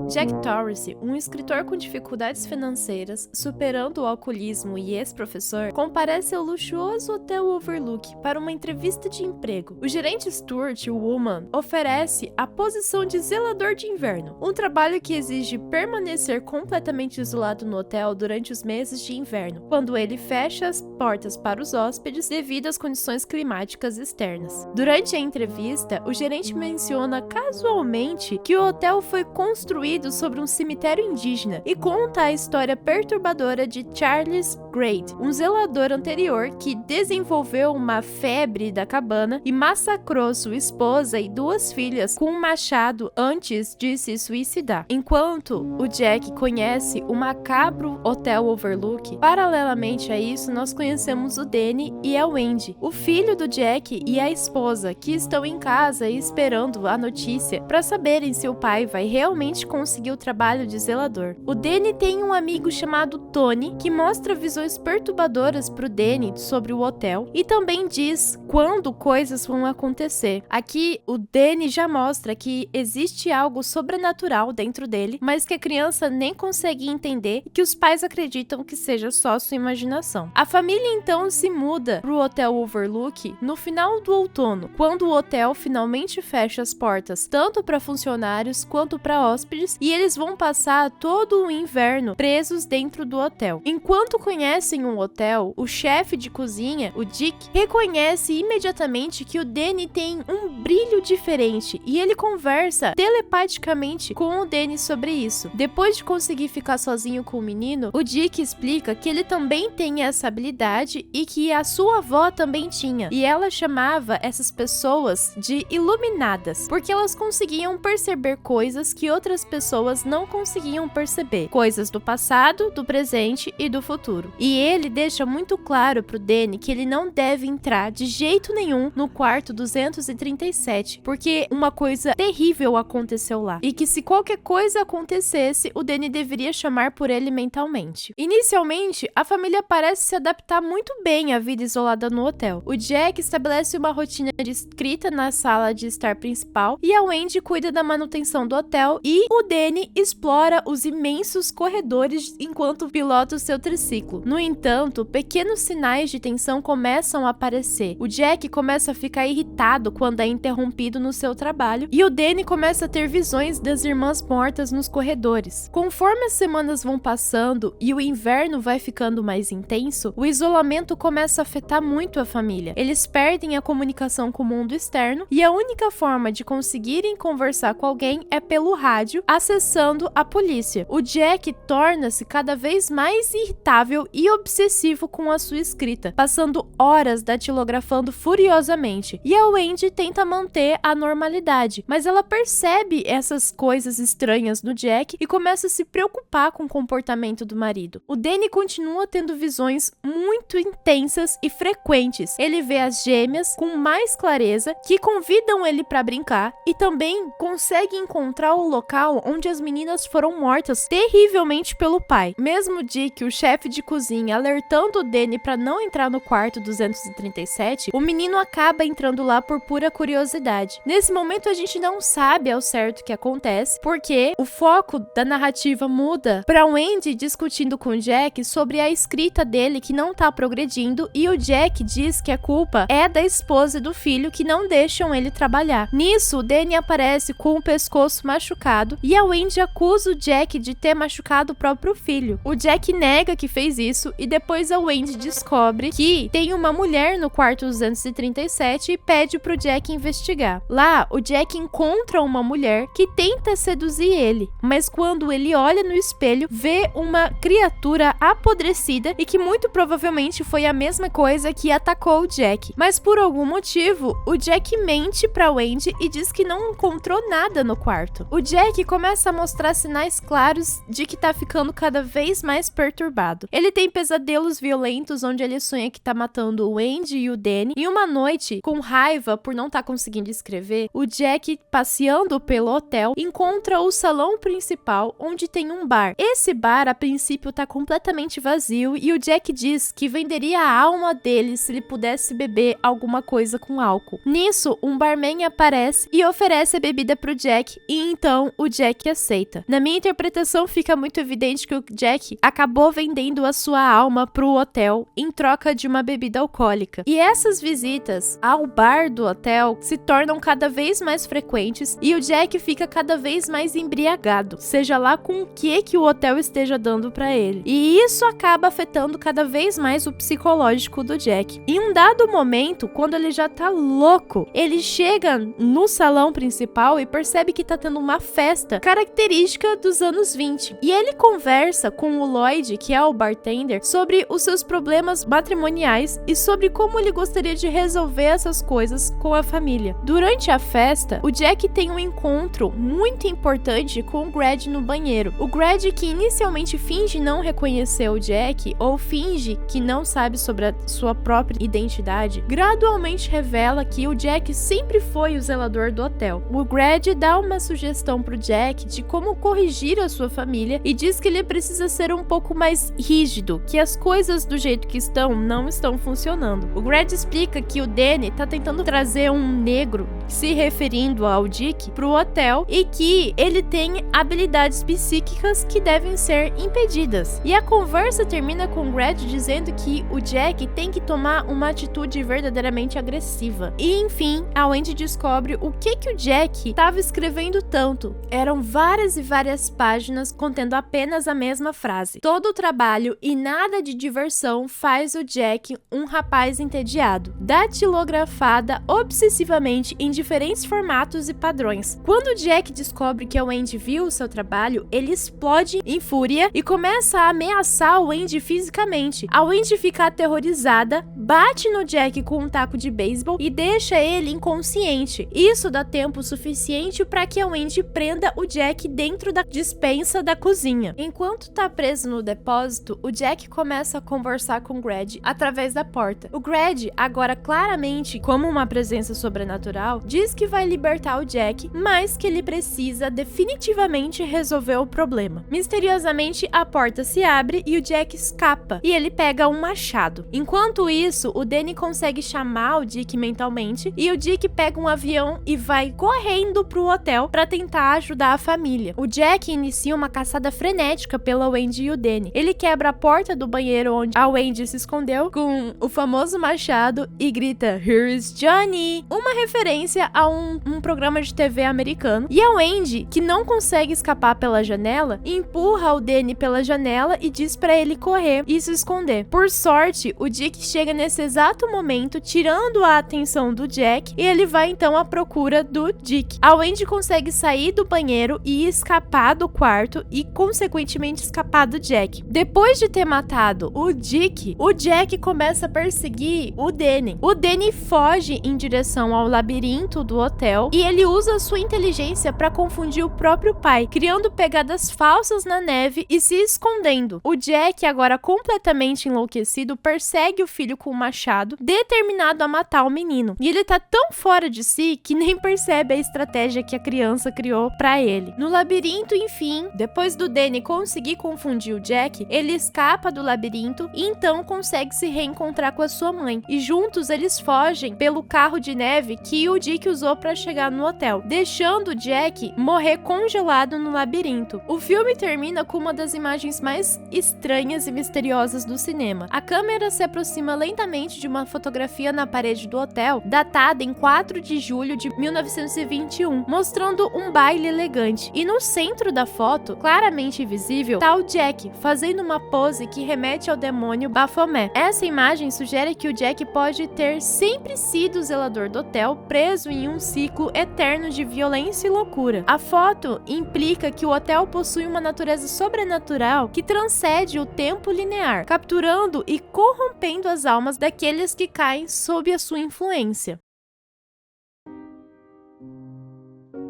Jack Torrance, um escritor com dificuldades financeiras, superando o alcoolismo e ex-professor, comparece ao luxuoso Hotel Overlook para uma entrevista de emprego. O gerente Stuart Woolman oferece a posição de zelador de inverno, um trabalho que exige permanecer completamente isolado no hotel durante os meses de inverno, quando ele fecha as portas para os hóspedes devido às condições climáticas externas. Durante a entrevista, o gerente menciona casualmente que o hotel foi construído sobre um cemitério indígena e conta a história perturbadora de Charles Grade, um zelador anterior que desenvolveu uma febre da cabana e massacrou sua esposa e 2 filhas com um machado antes de se suicidar. Enquanto o Jack conhece o macabro Hotel Overlook, paralelamente a isso nós conhecemos o Danny e a Wendy, o filho do Jack e a esposa, que estão em casa esperando a notícia para saberem se o pai vai realmente conseguir o trabalho de zelador. O Danny tem um amigo chamado Tony que mostra visões perturbadoras pro Danny sobre o hotel e também diz quando coisas vão acontecer. Aqui o Danny já mostra que existe algo sobrenatural dentro dele, mas que a criança nem consegue entender e que os pais acreditam que seja só sua imaginação. A família então se muda pro Hotel Overlook no final do outono, quando o hotel finalmente fecha as portas tanto para funcionários quanto para hóspedes e eles vão passar todo o inverno presos dentro do hotel. Enquanto conhecem o hotel, o chefe de cozinha, o Dick, reconhece imediatamente que o Danny tem um brilho diferente e ele conversa telepaticamente com o Danny sobre isso. Depois de conseguir ficar sozinho com o menino, o Dick explica que ele também tem essa habilidade e que a sua avó também tinha, e ela chamava essas pessoas de iluminadas, porque elas conseguiam perceber coisas que outras pessoas não conseguiam perceber, coisas do passado, do presente e do futuro. E ele deixa muito claro pro Danny que ele não deve entrar de jeito nenhum no quarto 237, porque uma coisa terrível aconteceu lá, e que se qualquer coisa acontecesse, o Danny deveria chamar por ele mentalmente. Inicialmente, a família parece se adaptar muito bem à vida isolada no hotel. O Jack estabelece uma rotina de escrita na sala de estar principal e a Wendy cuida da manutenção do hotel e o Danny explora os imensos corredores enquanto pilota o seu triciclo. No entanto, pequenos sinais de tensão começam a aparecer. O Jack começa a ficar irritado quando é interrompido no seu trabalho e o Danny começa a ter visões das irmãs mortas nos corredores. Conforme as semanas vão passando e o inverno vai ficando mais intenso, o isolamento começa a afetar muito a família. Eles perdem a comunicação com o mundo externo e a única forma de conseguirem conversar com alguém é pelo rádio, acessando a polícia. O Jack torna-se cada vez mais irritável e obsessivo com a sua escrita, passando horas datilografando furiosamente. E a Wendy tenta manter a normalidade, mas ela percebe essas coisas estranhas no Jack e começa a se preocupar com o comportamento do marido. O Danny continua tendo visões muito intensas e frequentes. Ele vê as gêmeas com mais clareza, que convidam ele para brincar, e também consegue encontrar o local onde as meninas foram mortas terrivelmente pelo pai. Mesmo Dick, o chefe de cozinha, alertando o Danny para não entrar no quarto 237, o menino acaba entrando lá por pura curiosidade. Nesse momento a gente não sabe ao certo o que acontece, porque o foco da narrativa muda para Wendy discutindo com Jack sobre a escrita dele que não tá progredindo, e o Jack diz que a culpa é da esposa e do filho que não deixam ele trabalhar. Nisso, o Danny aparece com o pescoço machucado e a Wendy acusa o Jack de ter machucado o próprio filho. O Jack nega que fez isso e depois a Wendy descobre que tem uma mulher no quarto 237 e pede pro Jack investigar. Lá, o Jack encontra uma mulher que tenta seduzir ele, mas quando ele olha no espelho, vê uma criatura apodrecida e que muito provavelmente foi a mesma coisa que atacou o Jack. Mas por algum motivo, o Jack mente pra Wendy e diz que não encontrou nada no quarto. O Jack começa a mostrar sinais claros de que tá ficando cada vez mais perturbado. Ele tem pesadelos violentos onde ele sonha que tá matando o Wendy e o Danny, e uma noite, com raiva por não tá conseguindo escrever, o Jack, passeando pelo hotel, encontra o salão principal onde tem um bar. Esse bar, a princípio, tá completamente vazio e o Jack diz que venderia a alma dele se ele pudesse beber alguma coisa com álcool. Nisso, um barman aparece e oferece a bebida pro Jack, e então o Jack Jack aceita. Na minha interpretação, fica muito evidente que o Jack acabou vendendo a sua alma pro hotel em troca de uma bebida alcoólica. E essas visitas ao bar do hotel se tornam cada vez mais frequentes e o Jack fica cada vez mais embriagado, seja lá com o que o hotel esteja dando pra ele. E isso acaba afetando cada vez mais o psicológico do Jack. Em um dado momento, quando ele já tá louco, ele chega no salão principal e percebe que tá tendo uma festa característica dos anos 20. E ele conversa com o Lloyd, que é o bartender, sobre os seus problemas matrimoniais e sobre como ele gostaria de resolver essas coisas com a família. Durante a festa, o Jack tem um encontro muito importante com o Grad no banheiro. O Grad, que inicialmente finge não reconhecer o Jack ou finge que não sabe sobre a sua própria identidade, gradualmente revela que o Jack sempre foi o zelador do hotel. O Grad dá uma sugestão pro Jack de como corrigir a sua família e diz que ele precisa ser um pouco mais rígido, que as coisas do jeito que estão não estão funcionando. O Grad explica que o Danny tá tentando trazer um negro, se referindo ao Dick, pro hotel e que ele tem habilidades psíquicas que devem ser impedidas. E a conversa termina com o Grad dizendo que o Jack tem que tomar uma atitude verdadeiramente agressiva. E enfim, a Wendy descobre o que o Jack estava escrevendo tanto. Eram várias e várias páginas contendo apenas a mesma frase. Todo o trabalho e nada de diversão faz o Jack um rapaz entediado, datilografada obsessivamente em diferentes formatos e padrões. Quando o Jack descobre que a Wendy viu o seu trabalho, ele explode em fúria e começa a ameaçar a Wendy fisicamente. A Wendy fica aterrorizada, bate no Jack com um taco de beisebol e deixa ele inconsciente. Isso dá tempo suficiente para que a Wendy prenda o Jack dentro da despensa da cozinha. Enquanto tá preso no depósito, o Jack começa a conversar com o Grad através da porta. O Grad, agora claramente como uma presença sobrenatural, diz que vai libertar o Jack, mas que ele precisa definitivamente resolver o problema. Misteriosamente, a porta se abre e o Jack escapa, e ele pega um machado. Enquanto isso, o Danny consegue chamar o Dick mentalmente, e o Dick pega um avião e vai correndo pro hotel para tentar ajudar a família. O Jack inicia uma caçada frenética pela Wendy e o Danny. Ele quebra a porta do banheiro onde a Wendy se escondeu com o famoso machado e grita "Here's Johnny", uma referência a um programa de TV americano. E a Wendy, que não consegue escapar pela janela, empurra o Danny pela janela e diz para ele correr e se esconder. Por sorte, o Dick chega nesse exato momento, tirando a atenção do Jack, e ele vai então à procura do Dick. A Wendy consegue sair do banheiro e escapar do quarto e, consequentemente, escapar do Jack. Depois de ter matado o Dick, o Jack começa a perseguir o Danny. O Danny foge em direção ao labirinto do hotel e ele usa sua inteligência para confundir o próprio pai, criando pegadas falsas na neve e se escondendo. O Jack, agora completamente enlouquecido, persegue o filho com um machado, determinado a matar o menino. E ele tá tão fora de si que nem percebe a estratégia que a criança criou para ele. No labirinto, enfim, depois do Danny conseguir confundir o Jack, ele escapa do labirinto e então consegue se reencontrar com a sua mãe. E juntos eles fogem pelo carro de neve que o Dick usou para chegar no hotel, deixando o Jack morrer congelado no labirinto. O filme termina com uma das imagens mais estranhas e misteriosas do cinema. A câmera se aproxima lentamente de uma fotografia na parede do hotel, datada em 4 de julho de 1921, mostrando um baile elegante. E no centro da foto, claramente visível, tá o Jack, fazendo uma pose que remete ao demônio Baphomet. Essa imagem sugere que o Jack pode ter sempre sido o zelador do hotel, preso em um ciclo eterno de violência e loucura. A foto implica que o hotel possui uma natureza sobrenatural que transcende o tempo linear, capturando e corrompendo as almas daqueles que caem sob a sua influência.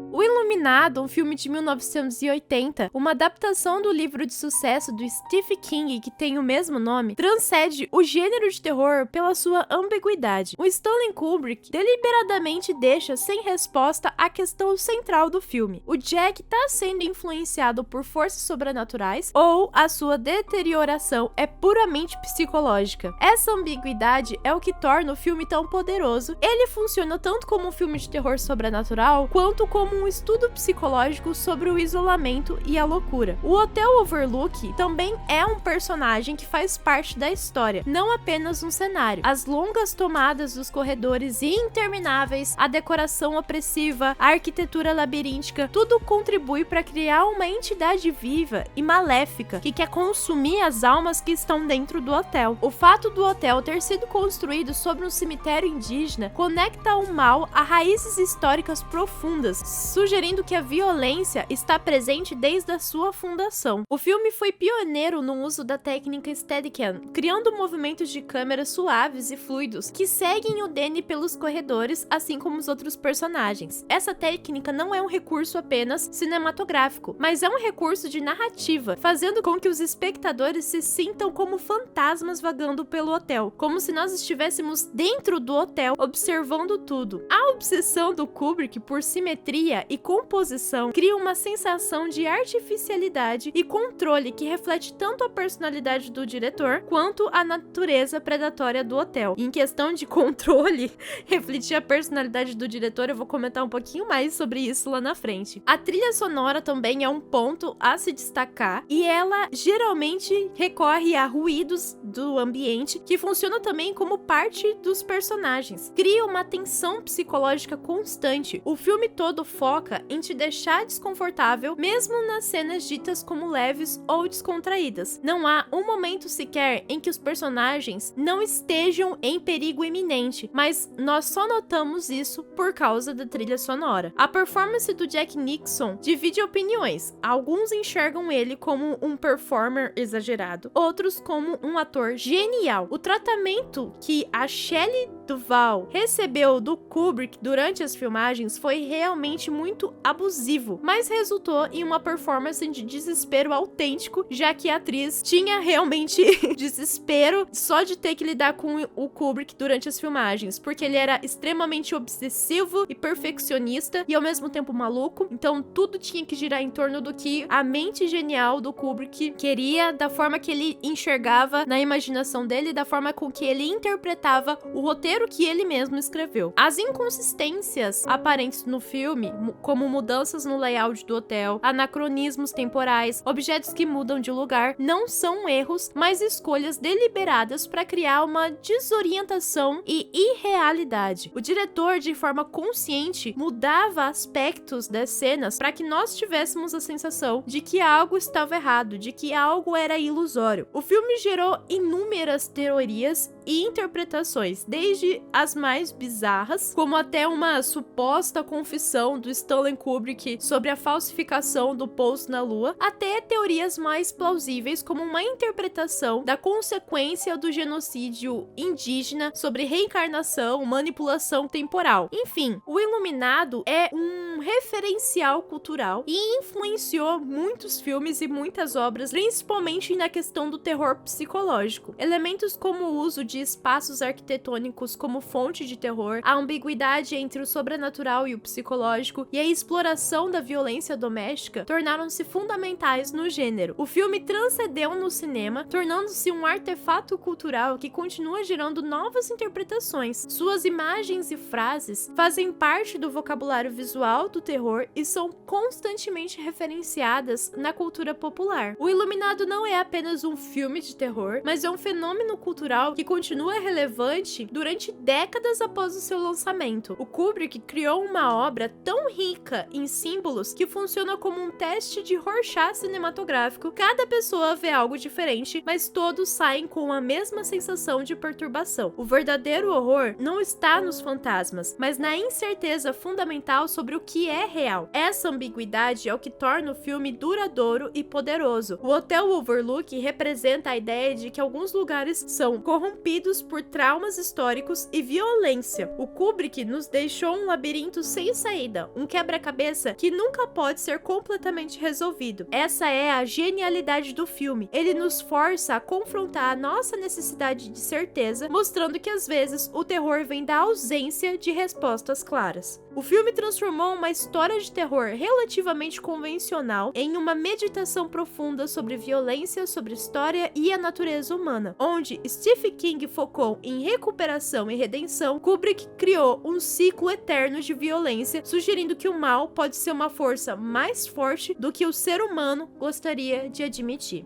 O Iluminado, um filme de 1980, uma adaptação do livro de sucesso do Stephen King que tem o mesmo nome, transcende o gênero de terror pela sua ambiguidade. O Stanley Kubrick deliberadamente deixa sem resposta a questão central do filme. O Jack está sendo influenciado por forças sobrenaturais ou a sua deterioração é puramente psicológica. Essa ambiguidade é o que torna o filme tão poderoso. Ele funciona tanto como um filme de terror sobrenatural quanto como um estudo estudo psicológico sobre o isolamento e a loucura. O Hotel Overlook também é um personagem que faz parte da história, não apenas um cenário. As longas tomadas dos corredores intermináveis, a decoração opressiva, a arquitetura labiríntica, tudo contribui para criar uma entidade viva e maléfica que quer consumir as almas que estão dentro do hotel. O fato do hotel ter sido construído sobre um cemitério indígena conecta o mal a raízes históricas profundas, sugerindo que a violência está presente desde a sua fundação. O filme foi pioneiro no uso da técnica Steadicam, criando movimentos de câmera suaves e fluidos que seguem o Danny pelos corredores, assim como os outros personagens. Essa técnica não é um recurso apenas cinematográfico, mas é um recurso de narrativa, fazendo com que os espectadores se sintam como fantasmas vagando pelo hotel, como se nós estivéssemos dentro do hotel observando tudo. A obsessão do Kubrick por simetria e composição cria uma sensação de artificialidade e controle que reflete tanto a personalidade do diretor quanto a natureza predatória do hotel. Em questão de controle, refletir a personalidade do diretor, eu vou comentar um pouquinho mais sobre isso lá na frente. A trilha sonora também é um ponto a se destacar e ela geralmente recorre a ruídos do ambiente que funcionam também como parte dos personagens. Cria uma tensão psicológica constante. O filme todo foca em te deixar desconfortável, mesmo nas cenas ditas como leves ou descontraídas. Não há um momento sequer em que os personagens não estejam em perigo iminente, mas nós só notamos isso por causa da trilha sonora. A performance do Jack Nicholson divide opiniões. Alguns enxergam ele como um performer exagerado, outros como um ator genial. O tratamento que a Shelley Duvall recebeu do Kubrick durante as filmagens foi realmente muito abusivo, mas resultou em uma performance de desespero autêntico, já que a atriz tinha realmente desespero só de ter que lidar com o Kubrick durante as filmagens, porque ele era extremamente obsessivo e perfeccionista e ao mesmo tempo maluco, então tudo tinha que girar em torno do que a mente genial do Kubrick queria, da forma que ele enxergava na imaginação dele, da forma com que ele interpretava o roteiro que ele mesmo escreveu. As inconsistências aparentes no filme, como mudanças no layout do hotel, anacronismos temporais, objetos que mudam de lugar, não são erros, mas escolhas deliberadas para criar uma desorientação e irrealidade. O diretor, de forma consciente, mudava aspectos das cenas para que nós tivéssemos a sensação de que algo estava errado, de que algo era ilusório. O filme gerou inúmeras teorias e interpretações, desde as mais bizarras, como até uma suposta confissão do Stanley Kubrick sobre a falsificação do pouso na Lua, até teorias mais plausíveis, como uma interpretação da consequência do genocídio indígena sobre reencarnação, manipulação temporal. Enfim, o Iluminado é um referencial cultural e influenciou muitos filmes e muitas obras, principalmente na questão do terror psicológico. Elementos como o uso de espaços arquitetônicos como fonte de terror, a ambiguidade entre o sobrenatural e o psicológico e a exploração da violência doméstica tornaram-se fundamentais no gênero. O filme transcendeu no cinema, tornando-se um artefato cultural que continua gerando novas interpretações. Suas imagens e frases fazem parte do vocabulário visual do terror e são constantemente referenciadas na cultura popular. O Iluminado não é apenas um filme de terror, mas é um fenômeno cultural que continua relevante durante décadas após o seu lançamento. O Kubrick criou uma obra tão rica em símbolos que funciona como um teste de Rorschach cinematográfico. Cada pessoa vê algo diferente, mas todos saem com a mesma sensação de perturbação. O verdadeiro horror não está nos fantasmas, mas na incerteza fundamental sobre o que é real. Essa ambiguidade é o que torna o filme duradouro e poderoso. O Hotel Overlook representa a ideia de que alguns lugares são corrompidos por traumas históricos e violência. O Kubrick nos deixou um labirinto sem saída, um quebra-cabeça que nunca pode ser completamente resolvido. Essa é a genialidade do filme. Ele nos força a confrontar a nossa necessidade de certeza, mostrando que às vezes o terror vem da ausência de respostas claras. O filme transformou uma uma história de terror relativamente convencional em uma meditação profunda sobre violência, sobre história e a natureza humana. Onde Stephen King focou em recuperação e redenção, Kubrick criou um ciclo eterno de violência, sugerindo que o mal pode ser uma força mais forte do que o ser humano gostaria de admitir.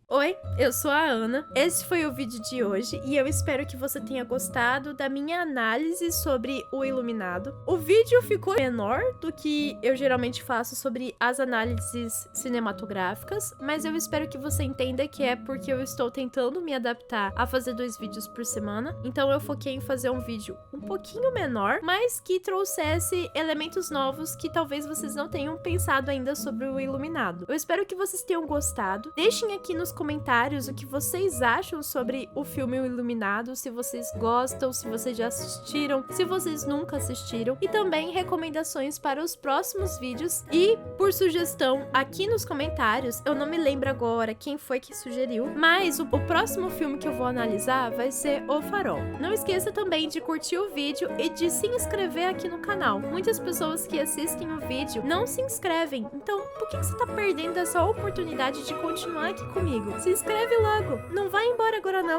Oi, eu sou a Ana, esse foi o vídeo de hoje e eu espero que você tenha gostado da minha análise sobre o Iluminado. O vídeo ficou menor do que eu geralmente faço sobre as análises cinematográficas, mas eu espero que você entenda que é porque eu estou tentando me adaptar a fazer 2 vídeos por semana, então eu foquei em fazer um vídeo um pouquinho menor, mas que trouxesse elementos novos que talvez vocês não tenham pensado ainda sobre o Iluminado. Eu espero que vocês tenham gostado, deixem aqui nos comentários o que vocês acham sobre o filme O Iluminado, se vocês gostam, se vocês já assistiram, se vocês nunca assistiram, e também recomendações para os próximos vídeos. E por sugestão aqui nos comentários, eu não me lembro agora quem foi que sugeriu, mas o próximo filme que eu vou analisar vai ser O Farol. Não esqueça também de curtir o vídeo e de se inscrever aqui no canal. Muitas pessoas que assistem o vídeo não se inscrevem, então por que você tá perdendo essa oportunidade de continuar aqui comigo? Se inscreve logo, não vai embora agora não.